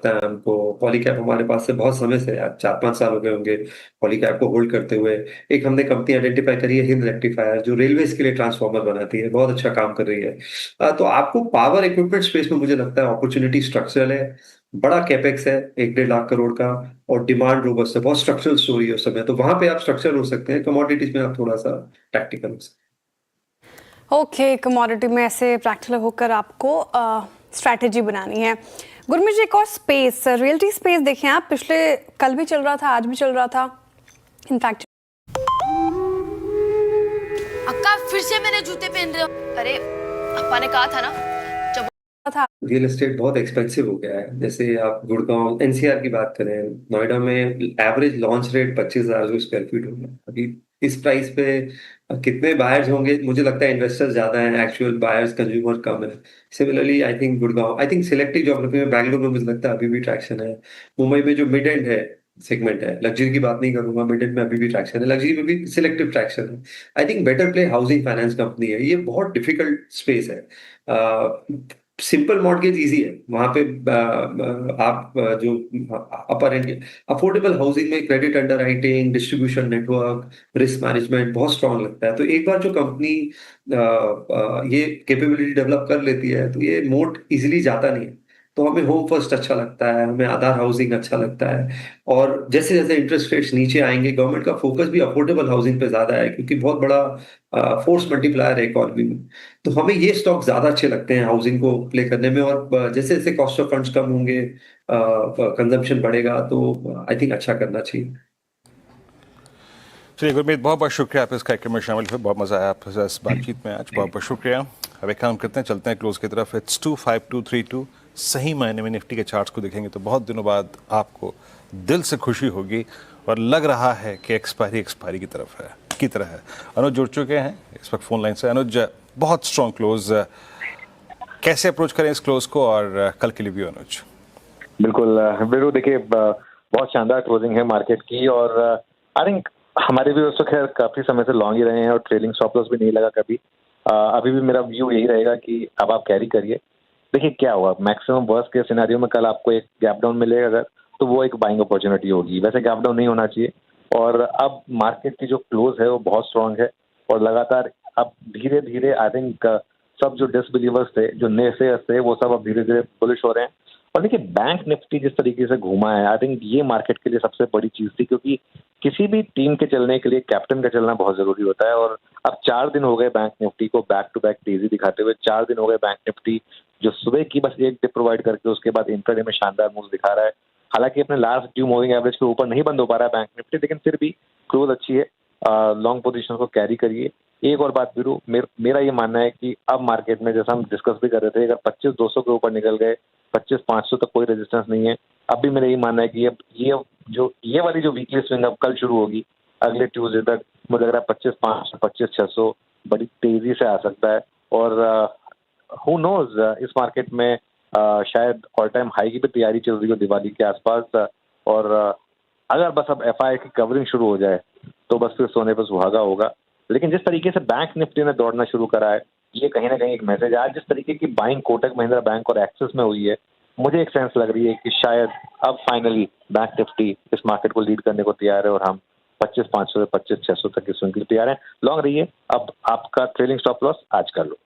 लगता है हमको। पॉलीकैब हमारे पास से बहुत समय से, 4-5 साल हो गए होंगे पॉलीकैब को होल्ड करते हुए। एक हमने कंपनी आइडेंटिफाई करी है, हिंद रेक्टिफायर, जो रेलवेज़ के लिए ट्रांसफार्मर बनाती है, बहुत अच्छा काम कर रही है। तो आपको पावर इक्विपमेंट स्पेस में मुझे लगता है अपॉर्च्युनिटी स्ट्रक्चरल है, बड़ा कैपेक्स है 1 डेढ़ लाख करोड़ का, और डिमांड रोबस्ट है, बहुत स्ट्रक्चरल स्टोरी है उस समय, तो वहाँ पे आप स्ट्रक्चरल हो सकते हैं, कमोडिटीज़ में आप थोड़ा-सा टैक्टिकल हो सकते हैं। ओके, कमोडिटी में ऐसे प्रैक्टिकल होकर आपको स्ट्रैटेजी बनानी है। गुरमीत जी, एक और स्पेस, रियल्टी स्पेस देखें आप, पिछले कल भी चल रहा था, आज भी चल रहा था, इनफैक्ट। अक्का, फिर से मैंने जूते पहन रहे हो। अरे अप्पा ने कहा था ना जब था। रियल एस्टेट बहुत एक्सपेंसिव हो गया है। जैसे आप गुड़गांव एनसीआर की बात करें, नोएडा में average launch rate 25,000 square feet हो गया अभी। इस प्राइस पे कितने बायर्स होंगे? मुझे लगता है इन्वेस्टर्स ज्यादा हैं, एक्चुअल बायर्स कंज्यूमर कम है। Similarly I think Gurgaon, I think selective geography में बैंगलोर में मुझे लगता है अभी भी ट्रैक्शन है। मुंबई में जो मिड एंड है सेगमेंट है, लग्जरी की बात नहीं करूंगा, मिड एंड में अभी भी ट्रैक्शन है, लग्जरी में भी सिलेक्टिव ट्रैक्शन है। I think better play housing finance company है, ये बहुत डिफिकल्ट स्पेस है। सिंपल मॉर्गेज इजी है वहां पे। आप जो अपर एंड अफोर्डेबल हाउसिंग में credit under writing, distribution network, risk management बहुत स्ट्रांग लगता है। तो एक बार जो कंपनी ये कैपेबिलिटी डेवलप कर लेती है तो ये मोट इजिली जाता नहीं है। तो हमें होम फर्स्ट अच्छा लगता है, हमें आधार हाउसिंग अच्छा लगता है। और जैसे जैसे इंटरेस्ट रेट्स नीचे आएंगे, गवर्नमेंट का फोकस भी अफोर्डेबल हाउसिंग पे ज्यादा है, क्योंकि बहुत बड़ा फोर्स मल्टीप्लायर है इकोनॉमी में। तो हमें ये स्टॉक ज्यादा अच्छे लगते हैं हाउसिंग को प्ले करने में। और जैसे जैसे कॉस्ट ऑफ फंड्स कम होंगे, कंजम्पशन बढ़ेगा, तो आई थिंक अच्छा करना चाहिए। चलिए गुरमीत, बहुत बहुत शुक्रिया आप इस कार्यक्रम में शामिल हुए, बहुत मजा आया आपसे इस बातचीत में आज, बहुत बहुत शुक्रिया। अब एक काम करते हैं, चलते हैं क्लोज की तरफ। इट्स 25232। सही मायने में निफ्टी के चार्ट्स को देखेंगे तो बहुत दिनों बाद आपको दिल से खुशी होगी और लग रहा है कि एक्सपायरी की तरह है। अनुज जुड़ चुके हैं इस वक्त फोन लाइन से। अनुज, बहुत स्ट्रॉन्ग क्लोज, कैसे अप्रोच करें इस क्लोज को और कल के लिए भी? अनुज बिल्कुल वीरू, देखिए बहुत शानदार क्लोजिंग है मार्केट की, और आई थिंक हमारे भी दोस्तों खैर काफी समय से लॉन्ग ही रहे हैं और ट्रेलिंग स्टॉप लॉस भी नहीं लगा कभी। अभी भी मेरा व्यू यही रहेगा कि अब आप कैरी करिए। देखिए क्या हुआ, मैक्सिमम वर्स्ट केस सिनेरियो में कल आपको एक गैप डाउन मिलेगा अगर, तो वो एक बाइंग अपॉर्चुनिटी होगी। वैसे गैप डाउन नहीं होना चाहिए, और अब मार्केट की जो क्लोज है वो बहुत स्ट्रांग है, और लगातार अब धीरे धीरे आई थिंक सब जो डिसबिलीवर्स थे, जो नेसेयर्स थे, वो सब अब धीरे धीरे बुलिश हो रहे हैं। और देखिए बैंक निफ्टी जिस तरीके से घूमा है, आई थिंक ये मार्केट के लिए सबसे बड़ी चीज थी, क्योंकि किसी भी टीम के चलने के लिए कैप्टन का चलना बहुत जरूरी होता है। और अब 4 दिन हो गए बैंक निफ्टी को बैक टू बैक तेजी दिखाते हुए। 4 दिन हो गए बैंक निफ्टी जो सुबह की बस एक डिप प्रोवाइड करके उसके बाद इंट्राडे में शानदार मूव दिखा रहा है। हालांकि अपने लास्ट ड्यू मूविंग एवरेज के ऊपर नहीं बंद हो पा रहा है बैंक निफ्टी, लेकिन फिर भी क्लोज अच्छी है। लॉन्ग पोजीशन को कैरी करिए। एक और बात वीरू, मेरा ये मानना है कि अब मार्केट में जैसा हम डिस्कस भी कर रहे थे, अगर 25,200 के ऊपर निकल गए, 25,500 तक कोई रेजिस्टेंस नहीं है। अब भी मेरा ये मानना है कि अब ये वाली जो वीकली स्विंग अब कल शुरू होगी, अगले ट्यूसडे तक मुझे लग रहा है 25,500 25,600 बड़ी तेजी से आ सकता है। और हु नोज, इस मार्केट में शायद ऑल टाइम हाई की भी तैयारी चल रही हो दिवाली के आसपास। और अगर बस अब एफआई की कवरिंग शुरू हो जाए तो बस फिर सोने पर सुहागा होगा। लेकिन जिस तरीके से बैंक निफ्टी ने दौड़ना शुरू करा है, ये कहीं ना कहीं एक मैसेज है। आज जिस तरीके की बाइंग कोटक महिंद्रा बैंक और एक्सिस में हुई है, मुझे एक सेंस लग रही है कि शायद अब फाइनली बैंक निफ्टी इस मार्केट को लीड करने को तैयार है, और हम 25,500 से 25,600 तक की स्विंग के लिए तैयार है। लॉन्ग रहिए। अब आपका ट्रेलिंग स्टॉप लॉस आज कर लो।